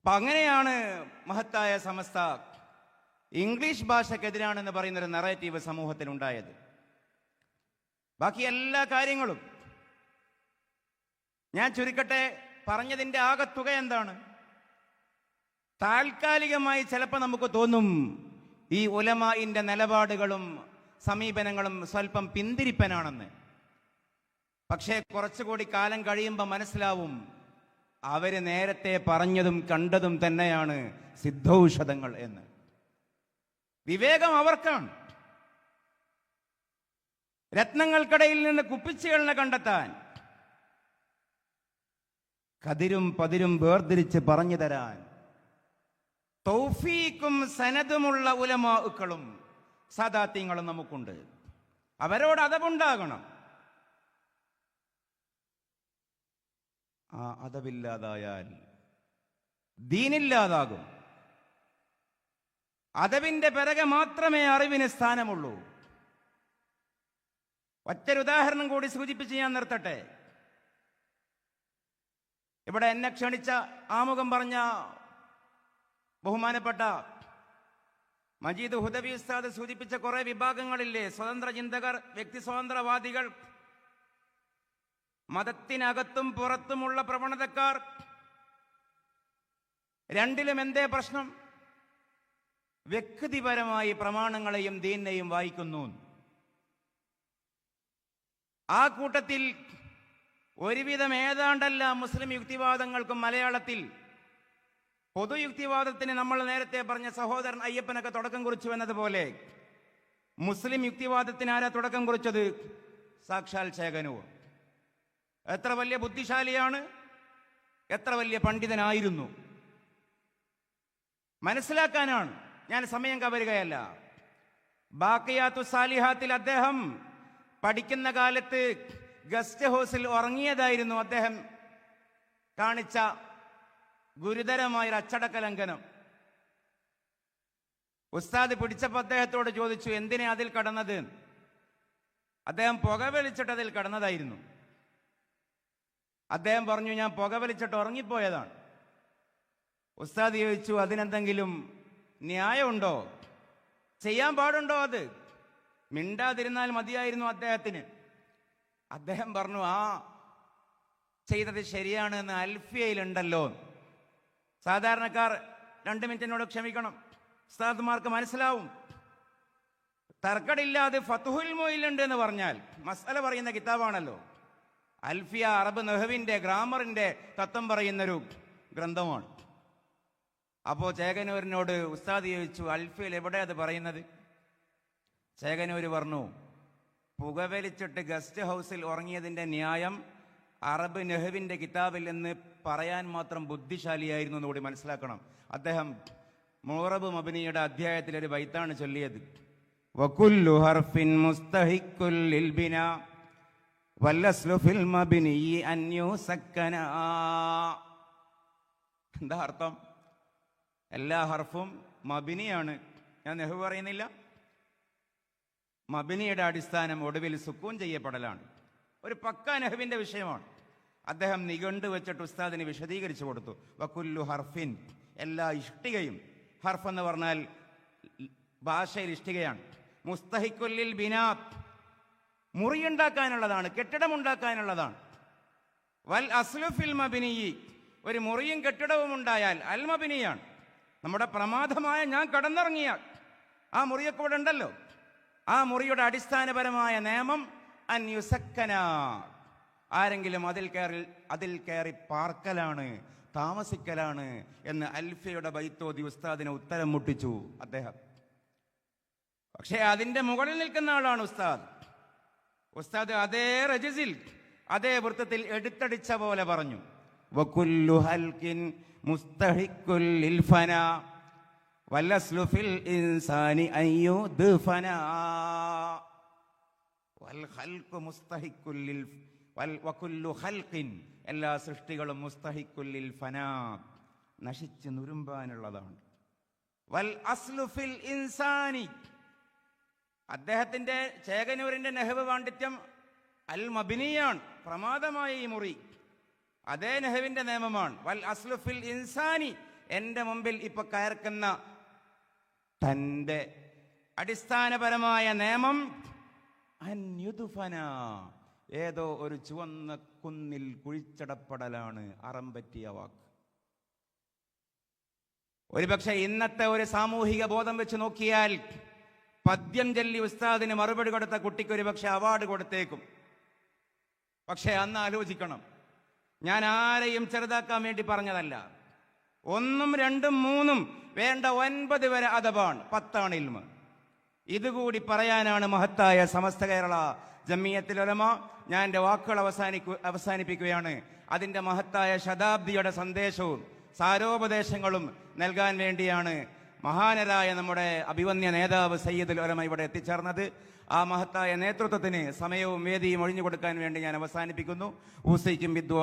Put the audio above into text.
അപ്പം അങ്ങനെയാണ് മഹത്തായ സമസ്ത ഇംഗ്ലീഷ് ഭാഷക്കെതിരാണെന്ന് പറയുന്നൊരു നറേറ്റീവ് സമൂഹത്തിൽ ഉണ്ടായത്. ബാക്കി എല്ലാ കാര്യങ്ങളും ഞാൻ ചുരുക്കട്ടെ. പറഞ്ഞതിൻ്റെ ആകത്തുക എന്താണ്? താൽക്കാലികമായി ചിലപ്പോൾ നമുക്ക് തോന്നും ഈ ഉലമാഇന്റെ നിലപാടുകളും സമീപനങ്ങളും സ്വല്പം പിന്തിരിപ്പനാണെന്ന്. പക്ഷേ കുറച്ചുകൂടി കാലം കഴിയുമ്പോൾ മനസ്സിലാവും അവര് നേരത്തെ പറഞ്ഞതും കണ്ടതും തന്നെയാണ് സിദ്ധൌഷധങ്ങൾ എന്ന്. വിവേകം അവർക്കാണ്. രത്നങ്ങൾക്കിടയിൽ നിന്ന് കുപ്പിച്ചുകളിനെ കണ്ടെത്താൻ, കതിരും പതിരും വേർതിരിച്ച് പറഞ്ഞു തരാൻ തൗഫീഖും സനദുമുള്ള ഉലമാഉക്കളും സാദാത്യങ്ങളും നമുക്കുണ്ട്. അവരോട് അദബുണ്ടാകണം. ആ അദബില്ലാതായാൽ ദീനില്ലാതാകും. അദബിന്റെ പിറകെ മാത്രമേ അറിവിന് സ്ഥാനമുള്ളൂ. ഒറ്റൊരു ഉദാഹരണം കൂടി സൂചിപ്പിച്ച് ഞാൻ നിർത്തട്ടെ. ഇവിടെ എന്നെ ക്ഷണിച്ച ആമുഖം പറഞ്ഞ ബഹുമാനപ്പെട്ട മജീദ് ഹുദവി ഉസ്താദ് സൂചിപ്പിച്ച കുറെ വിഭാഗങ്ങളില്ലേ? സ്വതന്ത്ര ചിന്തകർ, വ്യക്തി സ്വതന്ത്രവാദികൾ, മതത്തിനകത്തും പുറത്തുമുള്ള പ്രവണതക്കാർ. രണ്ടിലും എന്തേ പ്രശ്നം? വ്യക്തിപരമായി പ്രമാണങ്ങളെയും ദീനിനെയും വായിക്കുന്നു. ആ കൂട്ടത്തിൽ ഒരുവിധം ഏതാണ്ടല്ല മുസ്ലിം യുക്തിവാദങ്ങൾക്കും മലയാളത്തിൽ പൊതുയുക്തിവാദത്തിന് നമ്മൾ നേരത്തെ പറഞ്ഞ സഹോദരൻ അയ്യപ്പനൊക്കെ തുടക്കം കുറിച്ചു എന്നതുപോലെ മുസ്ലിം യുക്തിവാദത്തിന് ആരാ തുടക്കം കുറിച്ചത്? സാക്ഷാൽ ചേകനൂർ. എത്ര വലിയ ബുദ്ധിശാലിയാണ്, എത്ര വലിയ പണ്ഡിതനായിരുന്നു. മനസ്സിലാക്കാനാണ്. ഞാൻ സമയം കവരുകയല്ല. ബാക്കിയാത്തു സാലിഹാത്തിൽ അദ്ദേഹം പഠിക്കുന്ന കാലത്ത് ഗസ്റ്റ് ഹൗസിൽ ഉറങ്ങിയതായിരുന്നു അദ്ദേഹം കാണിച്ച ഗുരുതരമായൊരു അച്ചടക്ക ലംഘനം. ഉസ്താദ് പിടിച്ചപ്പോൾ അദ്ദേഹത്തോട് ചോദിച്ചു, എന്തിനാ അതിൽ കടന്നത്? അദ്ദേഹം പുകവലിച്ചിട്ട് അതിൽ കടന്നതായിരുന്നു. അദ്ദേഹം പറഞ്ഞു, ഞാൻ പുകവലിച്ചിട്ട് ഉറങ്ങിപ്പോയതാണ്. ഉസ്താദ് ചോദിച്ചു, അതിനെന്തെങ്കിലും ന്യായമുണ്ടോ? ചെയ്യാൻ പാടുണ്ടോ? അത് മിണ്ടാതിരുന്നാൽ മതിയായിരുന്നു അദ്ദേഹത്തിന്. അദ്ദേഹം പറഞ്ഞു, ആ ചെയ്തത് ശരിയാണ് എന്ന് അൽഫിയയിലുണ്ടല്ലോ. സാധാരണക്കാർ 2 മിനിറ്റിനോട് ക്ഷമിക്കണം, ഉസ്താദ്മാർക്ക് മനസ്സിലാവും. തർക്കടില്ലാതെ ഫതുഹുൽ മുഈനുണ്ട് എന്ന് പറഞ്ഞാൽ മസ്അല പറയുന്ന കിതാബാണല്ലോ. അൽഫിയ അറബ് നഹ്വിന്റെ ഗ്രാമറിന്റെ തത്വം പറയുന്നൊരു ഗ്രന്ഥമാണ്. അപ്പോൾ ചേകനൂരിനോട് ഉസ്താദ് ചോദിച്ചു, അൽഫിയയിൽ എവിടെ അത് പറയുന്നത്? ചേകനൂര് പറഞ്ഞു, പുകവലിച്ചിട്ട് ഗസ്റ്റ് ഹൗസിൽ ഉറങ്ങിയതിന്റെ ന്യായം അറബ് നഹ്വിന്റെ കിതാബിൽ എന്ന് പറയാൻ മാത്രം ബുദ്ധിശാലിയായിരുന്നു എന്നുകൂടി മനസ്സിലാക്കണം. അദ്ദേഹം മുഅറബ് മബ്നിയുടെ അധ്യായത്തിൽ ഒരു ബൈത്താണ് ചൊല്ലിയത്. വകുല്ലു ഹർഫിൻ മുസ്തഹിഖുൽ ലിൽ ബിനാ വല്ലസ്ലു ഫിൽ മബ്നി അൻ യുസക്കന. എന്താ അർത്ഥം? എല്ലാ ഹർഫും മബ്നിയാണ്. ഞാൻ നഹ്വ് പറയുന്നില്ല. മബ്നിയുടെ അടിസ്ഥാനം ഒടുവിൽ സുക്കൂൻ ചെയ്യപ്പെടലാണ്. ഒരു പക്കാ നഹ്വിന്റെ വിഷയമാണ്. അദ്ദേഹം നിഘണ്ടു വെച്ചിട്ട് ഉസ്താദിന് വിശദീകരിച്ചു കൊടുത്തു. വകുല്ലു ഹർഫിൻ, എല്ലാ ഇഷ്ടികയും. ഹർഫ് എന്ന് പറഞ്ഞാൽ ഭാഷയിൽ ഇഷ്ടികയാണ്. മുസ്തഹിഖുൽ ലിൽ ബിനാത്ത്, മുറിയുണ്ടാക്കാനുള്ളതാണ്, കെട്ടിടമുണ്ടാക്കാനുള്ളതാണ്. വൽ അസ്ലു ഫിൽ മബ്നി, ഒരു മുറിയും കെട്ടിടവും ഉണ്ടായാൽ അൽ മബ്നിയാണ്. നമ്മുടെ പ്രമാദമായ ഞാൻ കടന്നിറങ്ങിയാൽ ആ മുറിയൊക്കെ ഇവിടെ ഉണ്ടല്ലോ. ആ മുറിയുടെ അടിസ്ഥാനപരമായ നിയമം അൻ യുസക്കന, ആരെങ്കിലും അതിൽ കയറി പാർക്കലാണ്, താമസിക്കലാണ് എന്ന് അൽഫിയുടെ ബൈത്തോതി ഉസ്താദിനെ ഉത്തരം മുട്ടിച്ചു അദ്ദേഹം. പക്ഷേ അതിന്റെ മുകളിൽ നിൽക്കുന്ന ആളാണ് ഉസ്താദ്. ഉസ്താദ് അതേ റജസിൽ, അതേ വൃത്തത്തിൽ എടുത്തടിച്ച പോലെ പറഞ്ഞു, വകുല്ലു ഹൽകിൻ മുസ്തഹിഖുൽ ലിൽ ഫനാ വല്ലസ്ലു ഫിൽ ഇൻസാനി അയ്യുദ്ഫന വൽ ഖൽഖു മുസ്തഹിഖുൽ ലിൽ വകുല്ലു ഖൽഖിൻ, എല്ലാ സൃഷ്ടികളും മുസ്തഹിഖുൽ ലിൽ ഫനാ, നശിച്ച് നുരുമ്പാനുള്ളതാണ്. വൽ അസ്ലു ഫിൽ ഇൻസാനി, അദ്ദേഹത്തിന്റെ ചേകനൂരിന്റെ നഹ്വ് പാണ്ഡിത്യം അൽ മബ്നിയാണ്, പ്രമാദമായ ഈ മുറി അതേ നഹ്വിന്റെ നിയമമാണ്. വൽ അസ്ലു ഫിൽ ഇൻസാനി, എൻ്റെ മുമ്പിൽ ഇപ്പൊ കയർക്കുന്ന തൻ്റെ അടിസ്ഥാനപരമായ നിയമം അന്യുതുഫന, ഏതോ ഒരു ചുവന്ന കുന്നിൽ കുഴിച്ചിടപ്പെടലാണ്. അറം പറ്റിയ വാക്ക്. ഒരുപക്ഷെ ഇന്നത്തെ ഒരു സാമൂഹിക ബോധം വെച്ച് നോക്കിയാൽ പദ്യം ചൊല്ലി ഉസ്താദിന് മറുപടി കൊടുത്ത കുട്ടിക്ക് ഒരുപക്ഷെ അവാർഡ് കൊടുത്തേക്കും. പക്ഷെ അന്ന് ആലോചിക്കണം, ഞാൻ ആരെയും ചെറുതാക്കാൻ വേണ്ടി പറഞ്ഞതല്ല. 1, 2, 3 വേണ്ട 9 വരെ അദബാണ്, 10 ഇൽമ. ഇതുകൂടി പറയാനാണ് മഹത്തായ സമസ്ത കേരള ജമിയത്തുൽ ഉലമ. ഞാൻ എൻ്റെ വാക്കുകൾ അവസാനിപ്പിക്കുകയാണ്. അതിൻ്റെ മഹത്തായ ശതാബ്ദിയുടെ സന്ദേശവും സാരോപദേശങ്ങളും നൽകാൻ വേണ്ടിയാണ് മഹാനരായ നമ്മുടെ അഭിവന്യ നേതാവ് സയ്യിദുൽ ഉലമ ഇവിടെ എത്തിച്ചേർന്നത്. ആ മഹത്തായ നേതൃത്വത്തിന് സമയവും വേദിയും ഒഴിഞ്ഞു കൊടുക്കാൻ വേണ്ടി ഞാൻ അവസാനിപ്പിക്കുന്നു. ഊസൈക്കും വിദ്വാ